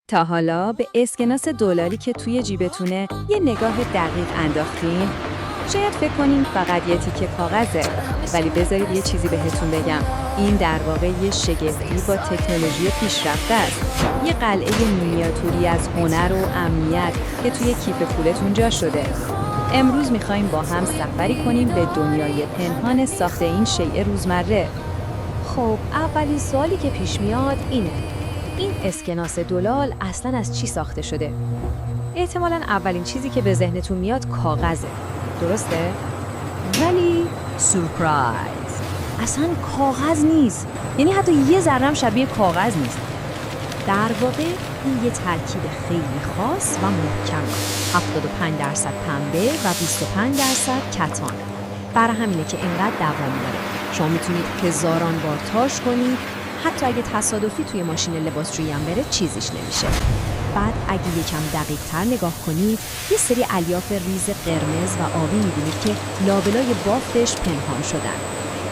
تا حالا به اسکناس دلاری که توی جیبتونه یه نگاه دقیق انداختین؟ شاید فکر کنین فقط یه تیکه کاغذه، ولی بذارید یه چیزی بهتون بگم. این در واقع یه شگفتی با تکنولوژی پیشرفته است. یه قلعه مینیاتوری از هنر و امنیت که توی کیف پولتون جا شده. امروز می‌خوایم با هم سفری کنیم به دنیای پنهان ساخت این شیء روزمره. خب اولین سوالی که پیش میاد اینه: این اسکناس دلال اصلاً از چی ساخته شده؟ احتمالاً اولین چیزی که به ذهنتون میاد کاغذه، درسته؟ ولی سورپرایز، اصلاً کاغذ نیست. یعنی حتی یه ذره‌ام شبیه کاغذ نیست. در واقع این یه ترکیب خیلی خاص و محکم، 75% پنبه و 25% کتان. برای همینه که اینقدر دوام داره. شما میتونید هزاران بار تاش کنید، حتی اگه تصادفی توی ماشین لباسشویی هم بره چیزیش نمیشه. بعد اگه یکم دقیق تر نگاه کنید، یه سری الیاف ریز قرمز و آبی میبینید که لابلای بافتش پنهان شدن.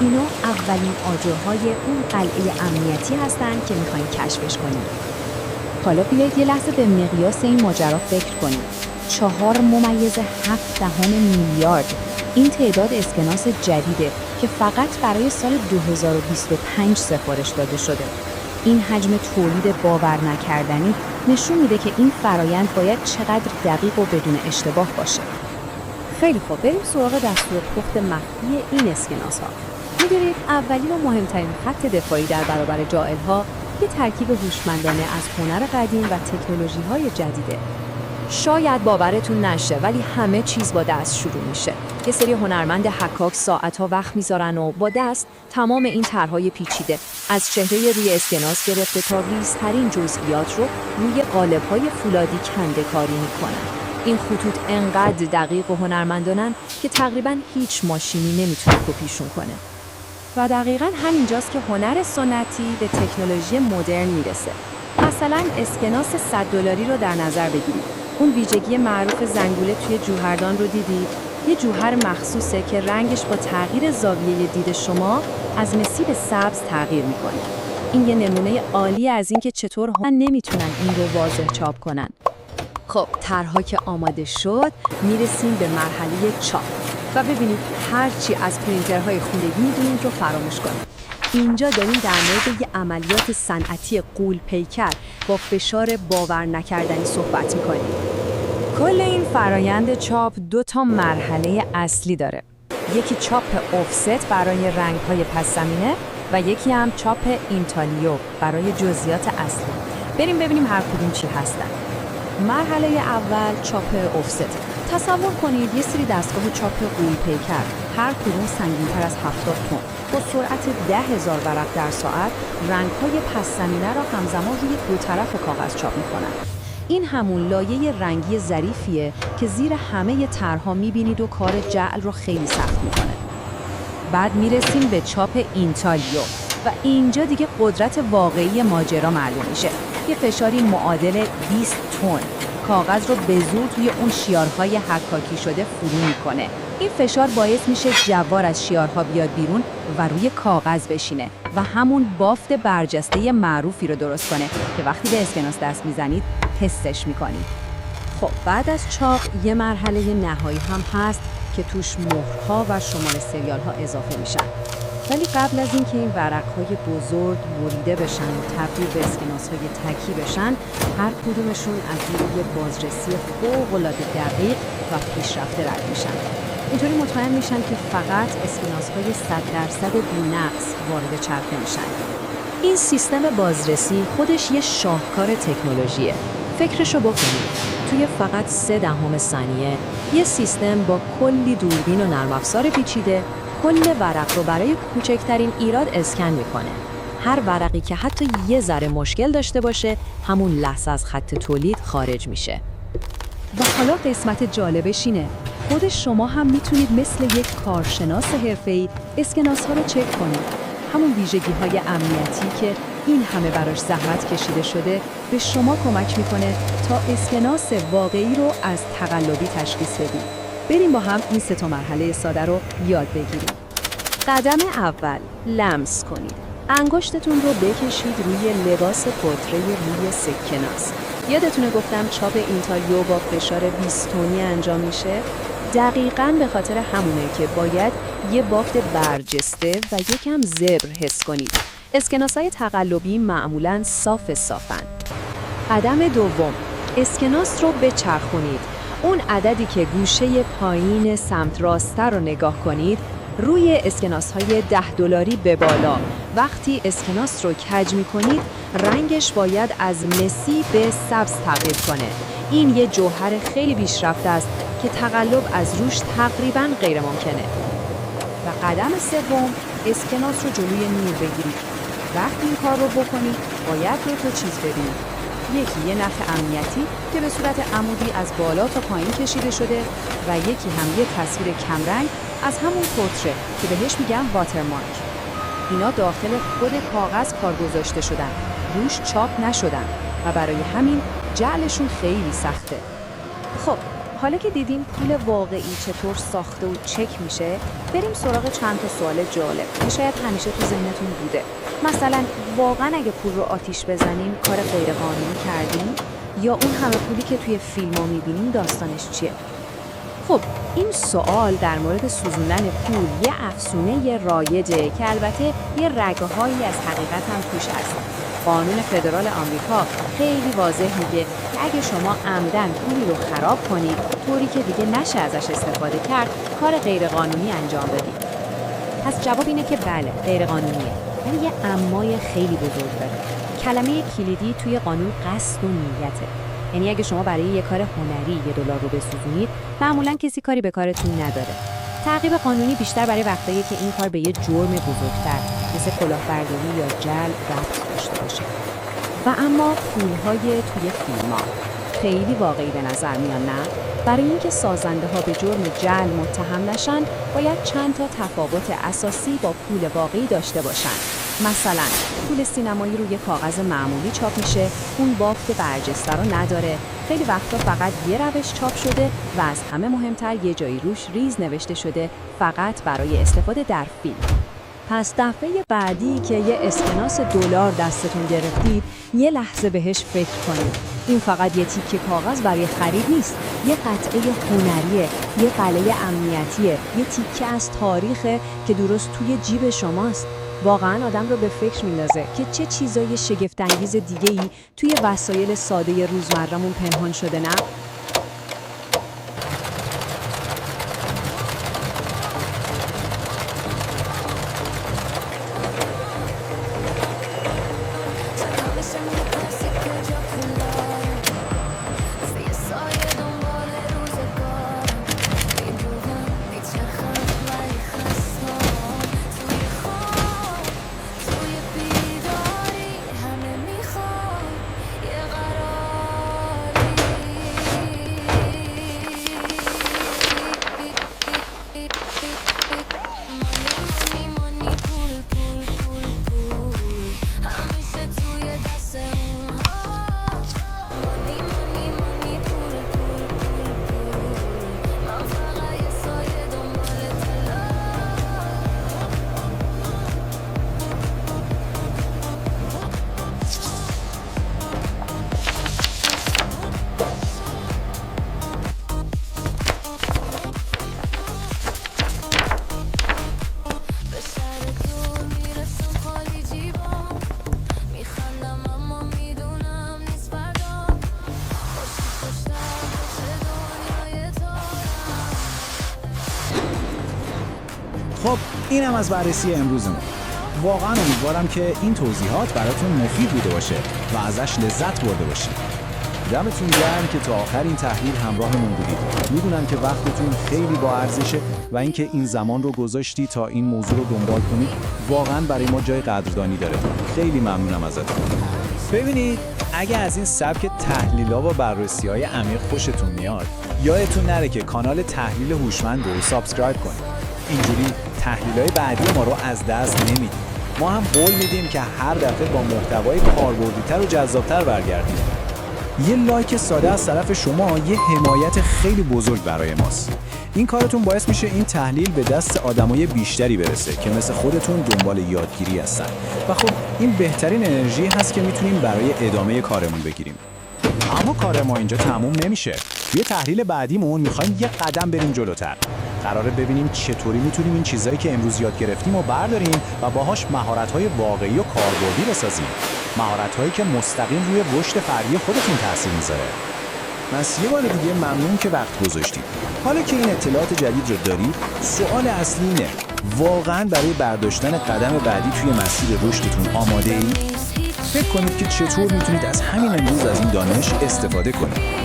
اینا اولین آجرهای اون قلعه امنیتی هستن که میخواین کشفش کنید. حالا بیایید یه لحظه به مقیاس این ماجرا فکر کنید. 4.7 میلیارد. این تعداد اسکناس جدیده که فقط برای سال 2025 سفارش داده شده. این حجم تولید باور نکردنی نشون میده که این فرایند باید چقدر دقیق و بدون اشتباه باشه. خیلی خوب، بریم سراغ دستور پخت مخفی این اسکناس ها. میدونید اولین و مهمترین خط دفاعی در برابر جائل‌ها یه ترکیب هوشمندانه از هنر قدیم و تکنولوژی‌های جدیده. شاید باورتون نشه، ولی همه چیز با دست شروع میشه. یه سری هنرمند حکاک ساعت‌ها وقت میذارن و با دست تمام این طرح‌های پیچیده از چهره روی اسکناس گرفته تا ریزترین جزئیات رو روی قالب‌های فولادی کنده کاری میکنن. این خطوط انقدر دقیق و هنرمندانن که تقریباً هیچ ماشینی نمیتونه کپیشون کنه. و دقیقاً همینجاست که هنر سنتی به تکنولوژی مدرن میرسه. مثلا اسکناس $100 رو در نظر بگیرید. اون ویژگی معروف زنگوله توی جوهردان رو دیدید؟ یه جوهر مخصوصه که رنگش با تغییر زاویه دید شما از مسی به سبز تغییر میکنه. این یه نمونه عالی از این که چطور نمیتونن این رو واضح چاپ کنن. خب طرح‌ها که آماده شد، میرسیم به مرحله چاپ و ببینید هرچی از پرینترهای خونگی میدونید رو فراموش کنید. اینجا داریم در مورد یه عملیات صنعتی غول پیکر با فشار باور نکردنی صحبت میکنیم. کل این فرایند چاپ 2 مرحله اصلی داره. یکی چاپ آفست برای رنگ‌های پس زمینه و یکی هم چاپ اینتالیو برای جزئیات اصلی. بریم ببینیم هر کدوم چی هستن. مرحله اول چاپ آفست. تصور کنید یه سری دستگاه چاپ غول پیکر، هر کدوم سنگین‌تر از 70 تن، با سرعت 10,000 ورق در ساعت رنگ‌های پس زمینه را همزمان روی 2 طرف کاغذ چاپ می‌کنند. این همون لایه رنگی ظریفیه که زیر همه طرح‌ها می‌بینید و کار جعل رو خیلی سخت می‌کنه. بعد میرسیم به چاپ اینتالیو و اینجا دیگه قدرت واقعی ماجرا معلوم میشه. یه فشاری معادل 20 تن کاغذ رو به زور توی اون شیارهای حکاکی شده فرو میکنه. این فشار باعث میشه جوار از شیارها بیاد بیرون و روی کاغذ بشینه و همون بافت برجسته معروفی رو درست کنه که وقتی به اسکناس دست میزنید حسش میکنید. خب بعد از چاپ یه مرحله نهایی هم هست که توش مهرها و شماره سریال‌ها اضافه میشن. ولی قبل از اینکه این ورق‌های بزرگ بریده بشن و تبدیل به اسکناس‌های تکی بشن، هر کدومشون از روی بازرسی فوق‌العاده دقیق و پیشرفته رد میشن. اینطوری مطمئن میشن که فقط اسکناس‌های 100% بی‌نقص وارد چرخه میشن. این سیستم بازرسی خودش یه شاهکار تکنولوژیه. فکرشو بکنید. توی فقط 0.3 ثانیه یه سیستم با کلی دوربین و نرم افزار پیچیده کل ورق رو برای کوچکترین ایراد اسکن میکنه. هر ورقی که حتی یه ذره مشکل داشته باشه همون لحظه از خط تولید خارج میشه. و حالا قسمت جالبش اینه، خود شما هم میتونید مثل یک کارشناس حرفه‌ای اسکناس ها رو چک کنید. همون ویژگی های امنیتی که این همه براش زحمت کشیده شده به شما کمک میکنه تا اسکناس واقعی رو از تقلبی تشخیص بدید. بریم با هم این 3 مرحله ساده رو یاد بگیریم. قدم اول، لمس کنید. انگشتتون رو بکشید روی لباس پورتری روی سکناس. یادتونه گفتم چاپ اینتاریو با فشار 20 تونی انجام میشه؟ دقیقاً به خاطر همونه که باید یه بافت برجسته و یکم زبر حس کنید. اسکناس‌های تقلبی معمولاً صافن. قدم دوم، اسکناس رو بچرخونید. اون عددی که گوشه پایین سمت راسته رو نگاه کنید، روی اسکناس‌های $10 به بالا. وقتی اسکناس رو کج می‌کنید، رنگش باید از مسی به سبز تغییر کنه. این یه جوهر خیلی پیشرفته است که تقلب از روش تقریباً غیر ممکنه. و قدم سوم، اسکناس رو جلوی نور بگیرید. وقتی این کار رو بکنید، باید 2 چیز ببینید. یکی یه نخ امنیتی که به صورت عمودی از بالا تا پایین کشیده شده و یکی هم یه تصویر کمرنگ از همون پورتره که بهش میگن واترمارک. اینا داخل خود کاغذ کار گذاشته شدن، روش چاپ نشدن و برای همین جعلشون خیلی سخته. خب، حالا که دیدیم پول واقعی چطور ساخته و چک میشه، بریم سراغ چند تا سوال جالب که شاید همیشه تو ذهنتون بوده. مثلا واقعا اگه پول رو آتیش بزنیم کار غیرقانونی کردیم؟ یا اون همه پولی که توی فیلم‌ها می‌بینیم داستانش چیه؟ خب این سوال در مورد سوزوندن پول یه افسونه رایجه که البته یه رگه‌هایی از حقیقت هم توش هست. قانون فدرال آمریکا خیلی واضح میگه که اگه شما عمدن پولی رو خراب کنید طوری که دیگه نشه ازش استفاده کرد، کار غیرقانونی انجام بدید. پس جواب اینه که بله، غیرقانونیه. ولی یه امای خیلی بزرگ داره. کلمه کلیدی توی قانون قصد و نیته. یعنی اگه شما برای یه کار هنری $1 رو بسوزونید، معمولاً کسی کاری به کارتون نداره. تعقیب قانونی بیشتر برای وقتایی که این کار به یه جرم بزرگتر مثل کلاهبرداری یا جلب ربط داشته باشه. و اما پول‌های توی فیلم‌ها خیلی واقعی به نظر میان، نه؟ برای اینکه سازنده‌ها به جرم جعل متهم نشن، باید چند تا تفاوت اساسی با پول واقعی داشته باشن. مثلا پول سینمایی روی کاغذ معمولی چاپ میشه، اون بافت برجسته رو نداره، خیلی وقتا فقط یه روش چاپ شده و از همه مهمتر یه جایی روش ریز نوشته شده فقط برای استفاده در فیلم. پس دفعه بعدی که یه اسکناس $1 دستتون گرفتید، یه لحظه بهش فکر کنید. این فقط یه تیکه کاغذ برای خرید نیست، یه قطعه هنریه، یه قلعه امنیتیه، یه تیکه از تاریخه که درست توی جیب شماست. واقعا آدم رو به فکر میندازه که چه چیزای شگفت‌انگیز دیگه‌ای توی وسایل ساده روزمره‌مون پنهان شده، نه؟ خب اینم از بررسی امروزمون. واقعا امیدوارم که این توضیحات براتون مفید بوده باشه و ازش لذت برده باشید. دمتون گرم که تا آخر این تحلیل همراهمون بودید. میدونم که وقتتون خیلی با ارزشه و اینکه این زمان رو گذاشتی تا این موضوع رو دنبال کنید واقعا برای ما جای قدردانی داره. خیلی ممنونم ازتون. ببینید، اگه از این سبک تحلیل‌ها و بررسی‌های عمیق خوشتون میاد، یادتون نره که کانال تحلیل هوشمند رو سابسکرایب کنید. اینجوری تحلیل‌های بعدی ما رو از دست نمیدید. ما هم قول میدیم که هر دفعه با محتوای کاربردی‌تر و جذاب‌تر برگردیم. یه لایک ساده از طرف شما یه حمایت خیلی بزرگ برای ماست. این کارتون باعث میشه این تحلیل به دست آدمای بیشتری برسه که مثل خودتون دنبال یادگیری هستن. و خب این بهترین انرژی هست که میتونیم برای ادامه کارمون بگیریم. اما کار ما اینجا تموم نمیشه. توی تحلیل بعدیمون میخوایم یه قدم بریم جلوتر. قراره ببینیم چطوری میتونیم این چیزایی که امروز یاد گرفتیم رو برداریم و باهاش مهارت‌های واقعی و کاربردی بسازیم. مهارت‌هایی که مستقیم روی رشد فردی خودتون تاثیر میذاره. پس یه بار دیگه ممنون که وقت گذاشتید. حالا که این اطلاعات جدید رو دارید، سوال اصلی اینه: واقعاً برای برداشتن قدم بعدی توی مسیر رشدتون آماده اید؟ فکر کنید که چطور میتونید از همین امروز از این دانش استفاده کنید.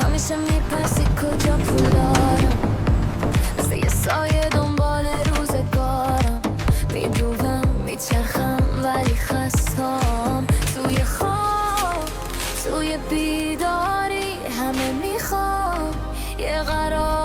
همیشه میپرسی کجا پول دارم، مثل یه سایه دنبال روزگارم، میدوم میچرخم ولی خستم، توی خواب توی بیداری همه میخوام یه قرار